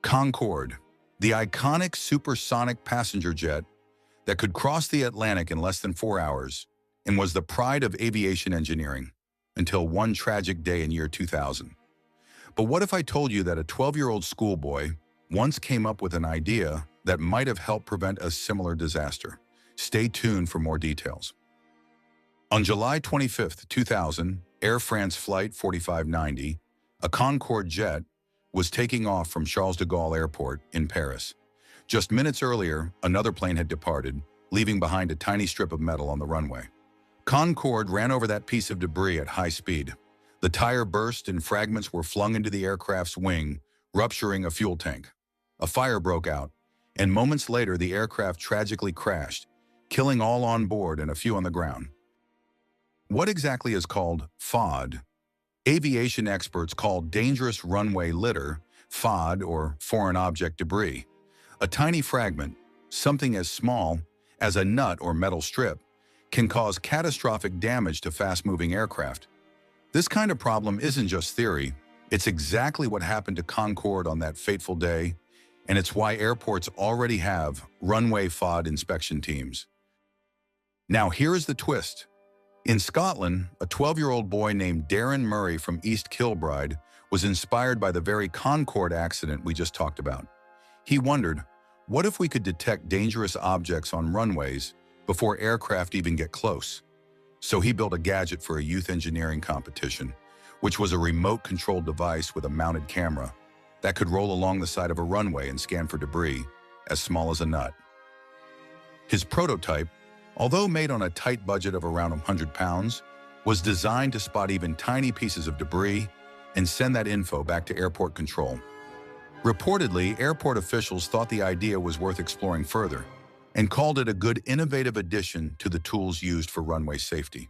Concorde, the iconic supersonic passenger jet that could cross the Atlantic in less than 4 hours and was the pride of aviation engineering until one tragic day in year 2000. But what if I told you that a 12-year-old schoolboy once came up with an idea that might have helped prevent a similar disaster? Stay tuned for more details. On July 25, 2000, Air France Flight 4590, a Concorde jet, was taking off from Charles de Gaulle Airport in Paris. Just minutes earlier, another plane had departed, leaving behind a tiny strip of metal on the runway. Concorde ran over that piece of debris at high speed. The tire burst and fragments were flung into the aircraft's wing, rupturing a fuel tank. A fire broke out, and moments later the aircraft tragically crashed, killing all on board and a few on the ground. What exactly is called FOD? Aviation experts call dangerous runway litter FOD, or foreign object debris. A tiny fragment, something as small as a nut or metal strip, can cause catastrophic damage to fast-moving aircraft. This kind of problem isn't just theory, it's exactly what happened to Concorde on that fateful day, and it's why airports already have runway FOD inspection teams. Now here's the twist. In Scotland, a 12-year-old boy named Daryn Murray from East Kilbride was inspired by the very Concorde accident we just talked about. He wondered, what if we could detect dangerous objects on runways before aircraft even get close? So he built a gadget for a youth engineering competition, which was a remote-controlled device with a mounted camera that could roll along the side of a runway and scan for debris as small as a nut. His prototype, although made on a tight budget of around 100 pounds, was designed to spot even tiny pieces of debris and send that info back to airport control. Reportedly, airport officials thought the idea was worth exploring further and called it a good innovative addition to the tools used for runway safety.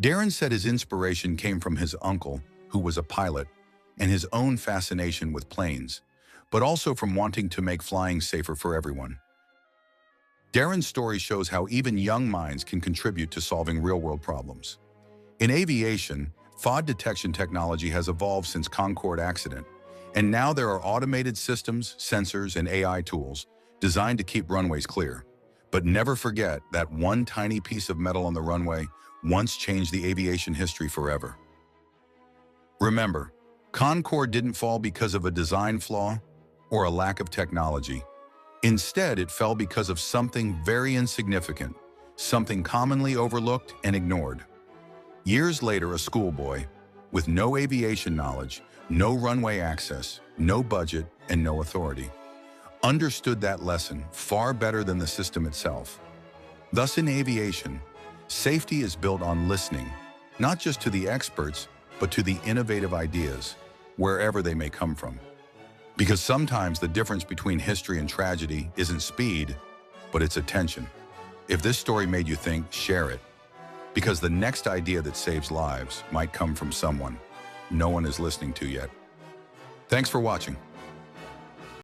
Daryn said his inspiration came from his uncle, who was a pilot, and his own fascination with planes, but also from wanting to make flying safer for everyone. Daryn's story shows how even young minds can contribute to solving real-world problems. In aviation, FOD detection technology has evolved since Concorde accident, and now there are automated systems, sensors, and AI tools designed to keep runways clear. But never forget that one tiny piece of metal on the runway once changed the aviation history forever. Remember, Concorde didn't fall because of a design flaw or a lack of technology. Instead, it fell because of something very insignificant, something commonly overlooked and ignored. Years later, a schoolboy, with no aviation knowledge, no runway access, no budget, and no authority, understood that lesson far better than the system itself. Thus, in aviation, safety is built on listening, not just to the experts, but to the innovative ideas, wherever they may come from. Because sometimes the difference between history and tragedy isn't speed, but it's attention. If this story made you think, share it. Because the next idea that saves lives might come from someone no one is listening to yet. Thanks for watching.